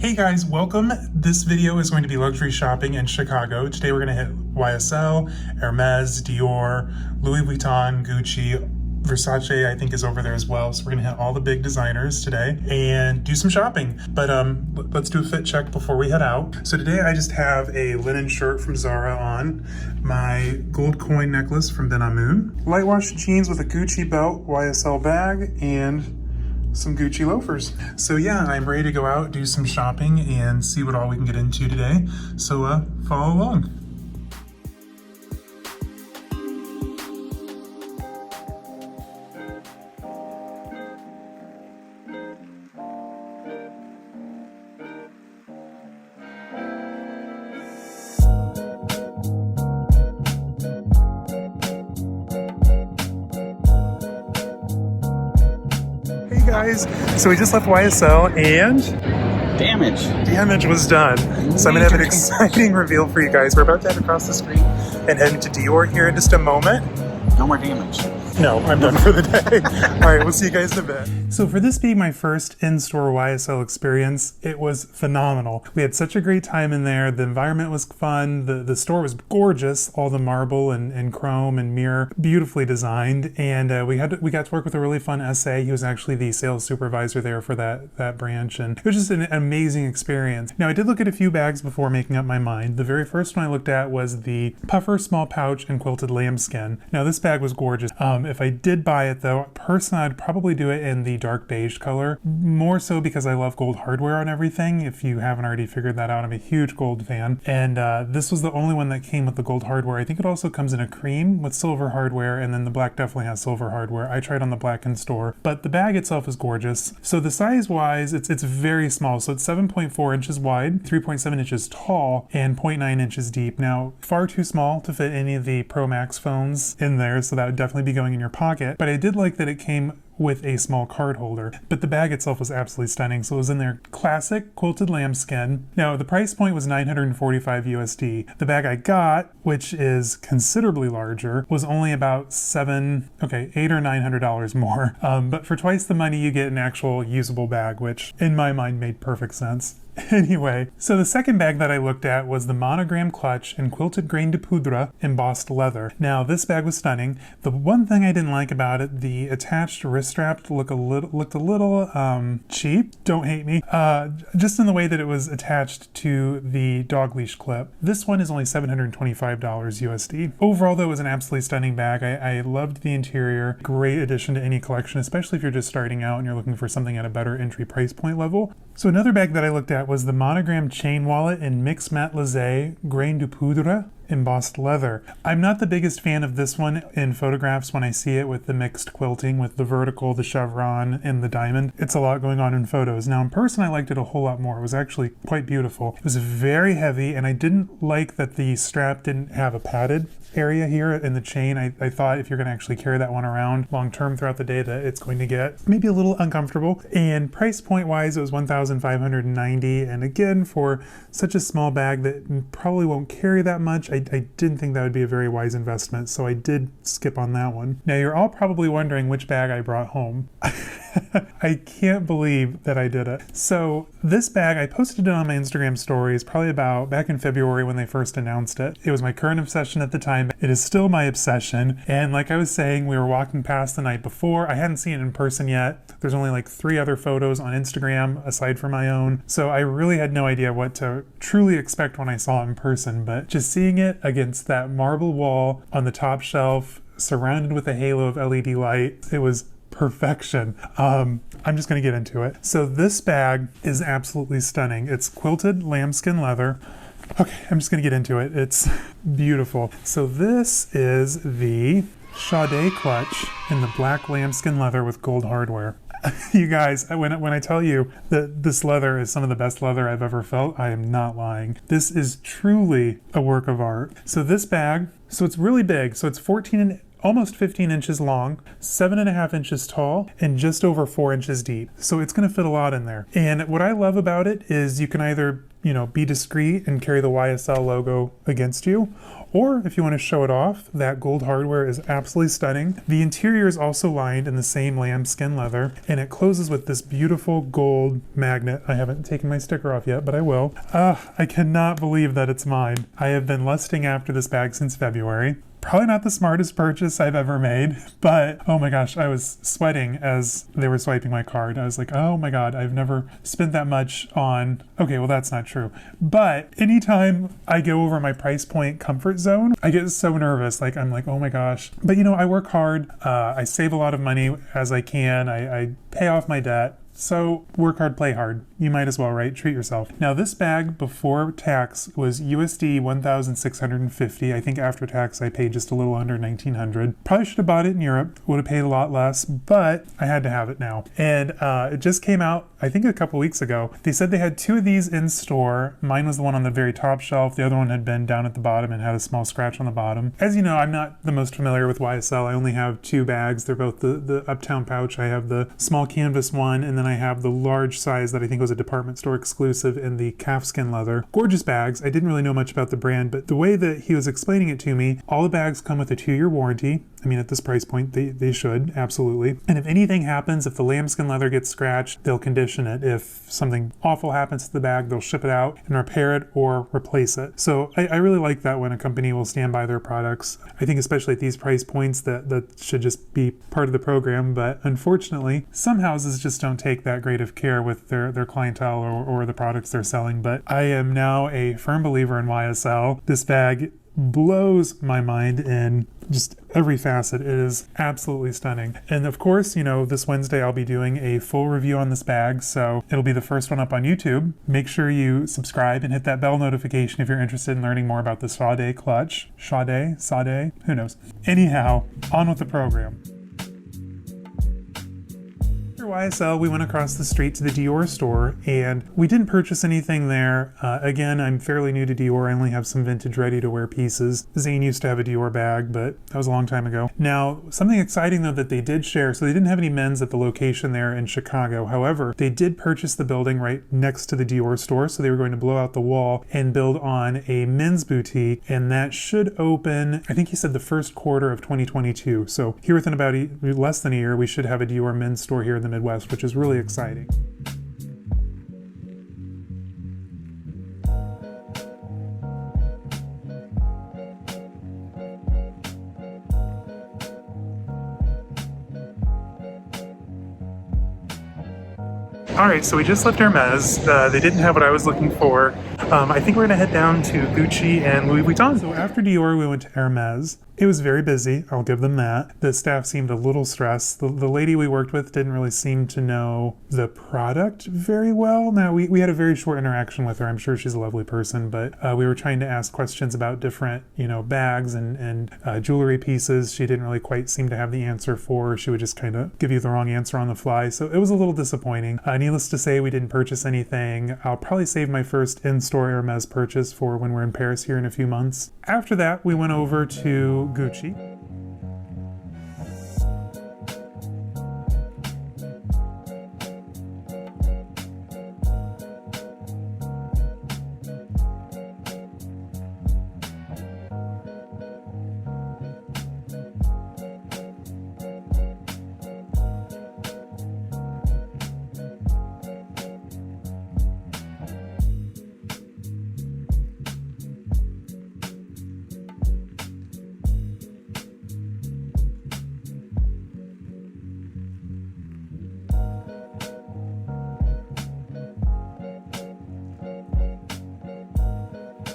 Hey guys, welcome. This video is going to be luxury shopping in Chicago. Today we're going to hit YSL, Hermès, Dior, Louis Vuitton, Gucci, Versace I think is over there as well. So we're going to hit all the big designers today and do some shopping. But let's do a fit check before we head out. So today I just have a linen shirt from Zara on, my gold coin necklace from Ben Amun, light wash jeans with a Gucci belt, YSL bag, and some Gucci loafers. So yeah, I'm ready to go out, do some shopping, and see what all we can get into today. So follow along. Guys, so we just left YSL and damage was done. So I'm gonna have an exciting reveal for you guys. We're about to head across the street and head into Dior here in just a moment. No more damage. No, I'm done for the day. All right, we'll see you guys in a bit. So for this being my first in-store YSL experience, it was phenomenal. We had such a great time in there. The environment was fun. The store was gorgeous. All the marble and chrome and mirror, beautifully designed. And we got to work with a really fun SA. He was actually the sales supervisor there for that branch. And it was just an amazing experience. Now, I did look at a few bags before making up my mind. The very first one I looked at was the puffer small pouch and quilted lambskin. Now, this bag was gorgeous. If I did buy it though, personally, I'd probably do it in the dark beige color, more so because I love gold hardware on everything. If you haven't already figured that out, I'm a huge gold fan. And this was the only one that came with the gold hardware. I think it also comes in a cream with silver hardware, and then the black definitely has silver hardware. I tried on the black in store, but the bag itself is gorgeous. So the size wise, it's very small. So it's 7.4 inches wide, 3.7 inches tall, and 0.9 inches deep. Now, far too small to fit any of the Pro Max phones in there, so that would definitely be going in your pocket. But I did like that it came with a small card holder, but the bag itself was absolutely stunning. So it was in their classic quilted lambskin. Now the price point was $945 USD. The bag I got, which is considerably larger, was only about $800 or $900 more. But for twice the money, you get an actual usable bag, which in my mind made perfect sense. Anyway, so the second bag that I looked at was the monogram clutch in quilted grain de poudre embossed leather. Now this bag was stunning. The one thing I didn't like about it, the attached wrist strap looked a little cheap. Don't hate me. Just in the way that it was attached to the dog leash clip. This one is only $725 USD. Overall though, it was an absolutely stunning bag. I loved the interior. Great addition to any collection, especially if you're just starting out and you're looking for something at a better entry price point level. So another bag that I looked at was the monogram chain wallet in mix matelassé grain de poudre embossed leather. I'm not the biggest fan of this one in photographs when I see it with the mixed quilting with the vertical, the chevron, and the diamond. It's a lot going on in photos. Now in person I liked it a whole lot more. It was actually quite beautiful. It was very heavy, and I didn't like that the strap didn't have a padded area here in the chain. I thought if you're going to actually carry that one around long term throughout the day that it's going to get maybe a little uncomfortable. And price point wise, it was $1,590, and again, for such a small bag that probably won't carry that much, I didn't think that would be a very wise investment, so I did skip on that one. Now you're all probably wondering which bag I brought home. I can't believe that I did it. So this bag, I posted it on my Instagram stories probably about back in February when they first announced it. It was my current obsession at the time. It is still my obsession. And like I was saying, we were walking past the night before. I hadn't seen it in person yet. There's only like 3 other photos on Instagram aside from my own. So I really had no idea what to truly expect when I saw it in person. But just seeing it against that marble wall on the top shelf, surrounded with a halo of LED light, it was perfection. I'm just going to get into it. So this bag is absolutely stunning. It's quilted lambskin leather. Okay, I'm just going to get into it. It's beautiful. So this is the Sade clutch in the black lambskin leather with gold hardware. You guys, when I tell you that this leather is some of the best leather I've ever felt, I am not lying. This is truly a work of art. So this bag, so it's really big. So it's almost 15 inches long, 7.5 inches tall, and just over 4 inches deep. So it's going to fit a lot in there. And what I love about it is you can either be discreet and carry the YSL logo against you. Or if you want to show it off, that gold hardware is absolutely stunning. The interior is also lined in the same lambskin leather, and it closes with this beautiful gold magnet. I haven't taken my sticker off yet, but I will. I cannot believe that it's mine. I have been lusting after this bag since February. Probably not the smartest purchase I've ever made, but oh my gosh, I was sweating as they were swiping my card. I was like, oh my God, I've never spent that much on, okay, well that's not true. But anytime I go over my price point comfort zone, I get so nervous. Like I'm like, oh my gosh. But I work hard. I save a lot of money as I can. I pay off my debt. So work hard, play hard. You might as well, right? Treat yourself. Now this bag before tax was USD 1,650. I think after tax I paid just a little under 1,900. Probably should have bought it in Europe. Would have paid a lot less, but I had to have it now. And it just came out, I think a couple weeks ago. They said they had 2 of these in store. Mine was the one on the very top shelf. The other one had been down at the bottom and had a small scratch on the bottom. As you know, I'm not the most familiar with YSL. I only have 2 bags. They're both the Uptown pouch. I have the small canvas one, and then I have the large size that I think was a department store exclusive in the calfskin leather. Gorgeous bags. I didn't really know much about the brand, but the way that he was explaining it to me, all the bags come with a 2-year warranty. I mean, at this price point, they should, absolutely. And if anything happens, if the lambskin leather gets scratched, they'll condition it. If something awful happens to the bag, they'll ship it out and repair it or replace it. So I really like that when a company will stand by their products. I think especially at these price points that should just be part of the program. But unfortunately, some houses just don't take that great of care with their clientele or the products they're selling. But I am now a firm believer in YSL. This bag blows my mind in just every facet. It is absolutely stunning. And of course, this Wednesday I'll be doing a full review on this bag, so it'll be the first one up on YouTube. Make sure you subscribe and hit that bell notification if you're interested in learning more about the Sade clutch. Sade, who knows? Anyhow, on with the program. After YSL, we went across the street to the Dior store, and we didn't purchase anything there. Again, I'm fairly new to Dior. I only have some vintage ready-to-wear pieces. Zane used to have a Dior bag, but that was a long time ago. Now, something exciting, though, that they did share, so they didn't have any men's at the location there in Chicago. However, they did purchase the building right next to the Dior store, so they were going to blow out the wall and build on a men's boutique, and that should open, I think he said the first quarter of 2022. So here within about less than a year, we should have a Dior men's store here in the Midwest, which is really exciting. All right, so we just left Hermès. They didn't have what I was looking for. I think we're gonna head down to Gucci and Louis Vuitton. So after Dior, we went to Hermès. It was very busy, I'll give them that. The staff seemed a little stressed. The lady we worked with didn't really seem to know the product very well. Now, we had a very short interaction with her. I'm sure she's a lovely person, but we were trying to ask questions about different, bags and jewelry pieces. She didn't really quite seem to have the answer for. She would just kind of give you the wrong answer on the fly. So it was a little disappointing. Needless to say, we didn't purchase anything. I'll probably save my first in-store Hermès purchase for when we're in Paris here in a few months. After that, we went over to Gucci.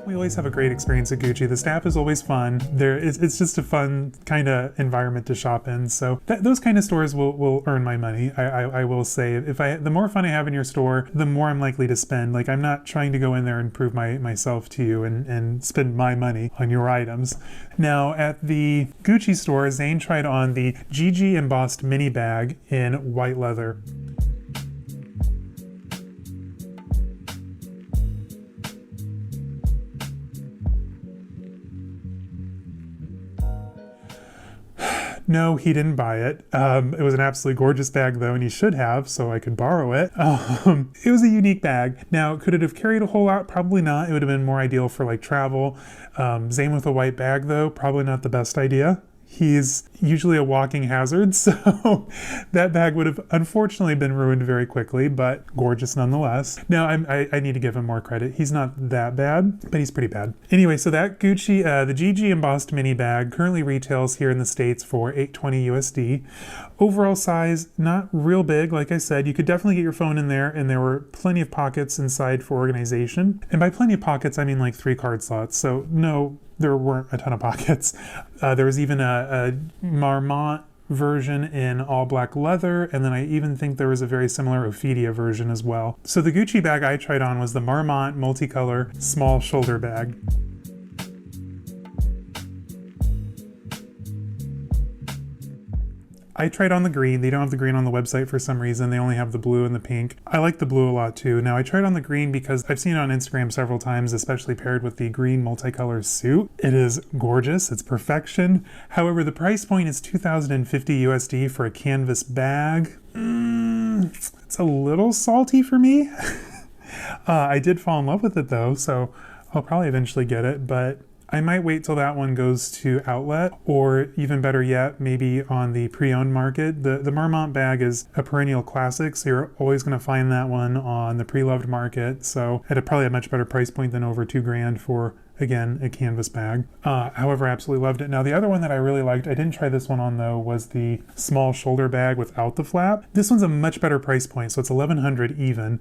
We always have a great experience at Gucci. The staff is always fun. It's just a fun kind of environment to shop in. So those kind of stores will earn my money. I will say, the more fun I have in your store, the more I'm likely to spend. Like, I'm not trying to go in there and prove myself to you and spend my money on your items. Now, at the Gucci store, Zane tried on the GG embossed mini bag in white leather. No, he didn't buy it. It was an absolutely gorgeous bag though, and he should have, so I could borrow it. It was a unique bag. Now, could it have carried a whole lot? Probably not. It would have been more ideal for like travel. Same with a white bag though, probably not the best idea. He's usually a walking hazard, so that bag would have unfortunately been ruined very quickly, but gorgeous nonetheless. Now, I need to give him more credit. He's not that bad, but he's pretty bad. Anyway, so that Gucci, the GG embossed mini bag currently retails here in the States for $820 USD. Overall size, not real big. Like I said, you could definitely get your phone in there, and there were plenty of pockets inside for organization. And by plenty of pockets, I mean like 3 card slots. So no, there weren't a ton of pockets. There was even a Marmont version in all black leather, and then I even think there was a very similar Ophidia version as well. So the Gucci bag I tried on was the Marmont multicolor small shoulder bag. I tried on the green. They don't have the green on the website for some reason. They only have the blue and the pink. I like the blue a lot too. Now I tried on the green because I've seen it on Instagram several times, especially paired with the green multicolor suit. It is gorgeous. It's perfection. However, the price point is $2,050 USD for a canvas bag. It's a little salty for me. I did fall in love with it though, so I'll probably eventually get it, but I might wait till that one goes to outlet, or even better yet, maybe on the pre-owned market. The Marmont bag is a perennial classic, so you're always going to find that one on the pre-loved market. So at probably a much better price point than over $2,000 for, again, a canvas bag. However, I absolutely loved it. Now, the other one that I really liked, I didn't try this one on though, was the small shoulder bag without the flap. This one's a much better price point, so it's $1,100 even.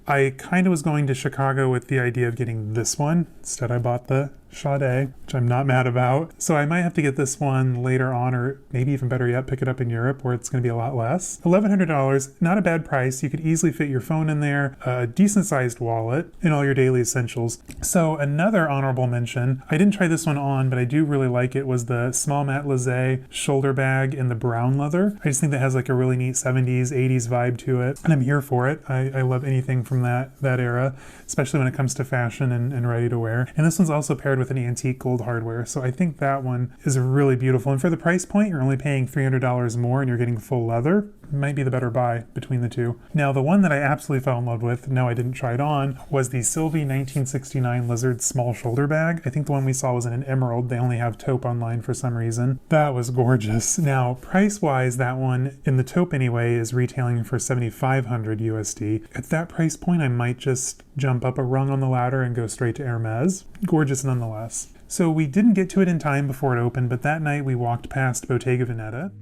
I kind of was going to Chicago with the idea of getting this one. Instead, I bought the Sade, which I'm not mad about. So I might have to get this one later on, or maybe even better yet, pick it up in Europe where it's going to be a lot less. $1,100, not a bad price. You could easily fit your phone in there, a decent sized wallet, and all your daily essentials. So another honorable mention, I didn't try this one on, but I do really like it, was the small Matte Lizé shoulder bag in the brown leather. I just think that has like a really neat 70s, 80s vibe to it, and I'm here for it. I love anything from that era, especially when it comes to fashion and ready to wear. And this one's also paired with an antique gold hardware, so I think that one is really beautiful. And for the price point, you're only paying $300 more and you're getting full leather. Might be the better buy between the two. Now, the one that I absolutely fell in love with, no, I didn't try it on, was the Sylvie 1969 Lizard small shoulder bag. I think the one we saw was in an emerald. They only have taupe online for some reason. That was gorgeous. Now, price-wise, that one, in the taupe anyway, is retailing for $7,500 USD. At that price point, I might just jump up a rung on the ladder and go straight to Hermès. Gorgeous nonetheless. So we didn't get to it in time before it opened, but that night we walked past Bottega Veneta.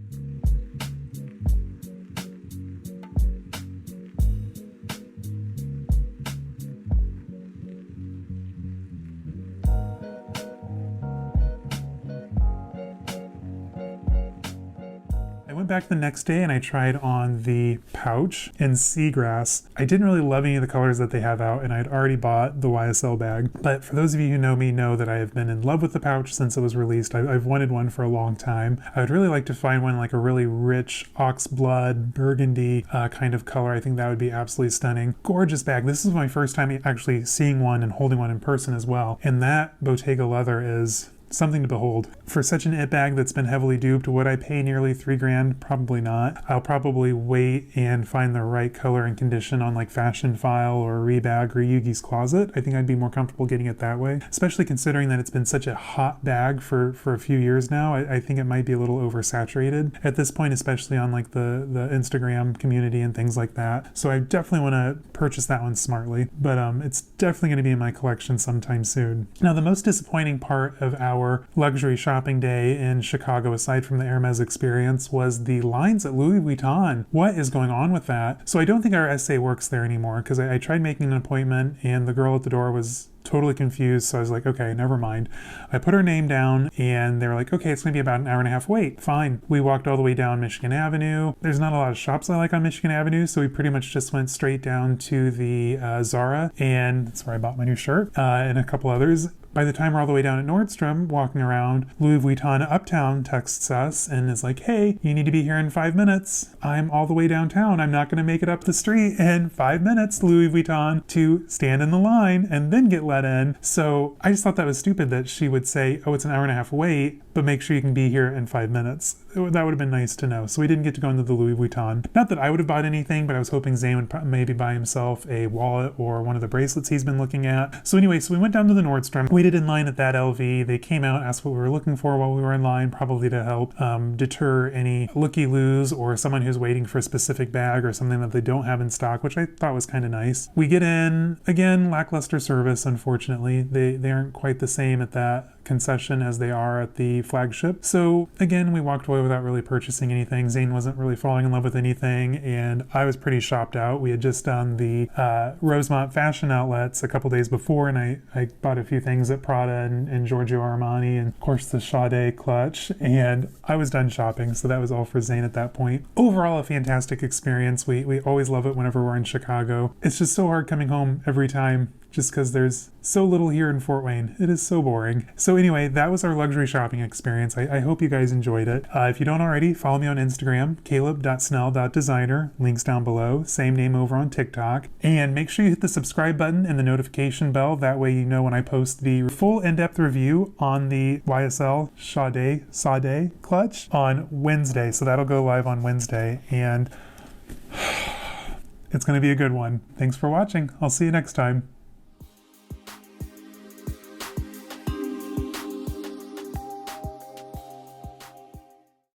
Back the next day and I tried on the pouch in Seagrass. I didn't really love any of the colors that they have out, and I'd already bought the YSL bag. But for those of you who know me know that I have been in love with the pouch since it was released. I've wanted one for a long time. I would really like to find one like a really rich oxblood burgundy kind of color. I think that would be absolutely stunning. Gorgeous bag. This is my first time actually seeing one and holding one in person as well. And that Bottega leather is something to behold. For such an it bag that's been heavily duped, would I pay nearly $3,000? Probably not. I'll probably wait and find the right color and condition on like Fashion File or Rebag or Yugi's Closet. I think I'd be more comfortable getting it that way, especially considering that it's been such a hot bag for a few years now. I think it might be a little oversaturated at this point, especially on like the Instagram community and things like that. So I definitely want to purchase that one smartly, but it's definitely going to be in my collection sometime soon. Now, the most disappointing part of our luxury shopping day in Chicago, aside from the Hermès experience, was the lines at Louis Vuitton. What is going on with that? So I don't think our essay works there anymore, because I tried making an appointment and the girl at the door was totally confused. So I was like, okay, never mind. I put her name down and they were like, okay, it's gonna be about an hour and a half wait. Fine. We walked all the way down Michigan Avenue. There's not a lot of shops I like on Michigan Avenue, so we pretty much just went straight down to the Zara, and that's where I bought my new shirt and a couple others. By the time we're all the way down at Nordstrom, walking around, Louis Vuitton Uptown texts us and is like, hey, you need to be here in 5 minutes. I'm all the way downtown. I'm not going to make it up the street in 5 minutes, Louis Vuitton, to stand in the line and then get let in. So I just thought that was stupid that she would say, oh, it's an hour and a half wait, but make sure you can be here in 5 minutes. That would have been nice to know. So we didn't get to go into the Louis Vuitton. Not that I would have bought anything, but I was hoping Zane would maybe buy himself a wallet or one of the bracelets he's been looking at. So anyway, so we went down to the Nordstrom, waited in line at that LV. They came out, asked what we were looking for while we were in line, probably to help deter any looky-loos or someone who's waiting for a specific bag or something that they don't have in stock, which I thought was kind of nice. We get in, again, lackluster service, unfortunately. They aren't quite the same at that concession as they are at the flagship. So again, we walked away without really purchasing anything. Zane wasn't really falling in love with anything, and I was pretty shopped out. We had just done the Rosemont fashion outlets a couple days before, and I bought a few things at Prada and Giorgio Armani, and of course the Sade clutch, and I was done shopping, so that was all for Zane at that point. Overall, a fantastic experience. We always love it whenever we're in Chicago. It's just so hard coming home every time, just because there's so little here in Fort Wayne. It is so boring. So anyway, that was our luxury shopping experience. I hope you guys enjoyed it. If you don't already, follow me on Instagram, Caleb.snell.designer, links down below, same name over on TikTok. And make sure you hit the subscribe button and the notification bell. That way you know when I post the full in-depth review on the YSL Sade clutch on Wednesday. So that'll go live on Wednesday. And it's going to be a good one. Thanks for watching. I'll see you next time.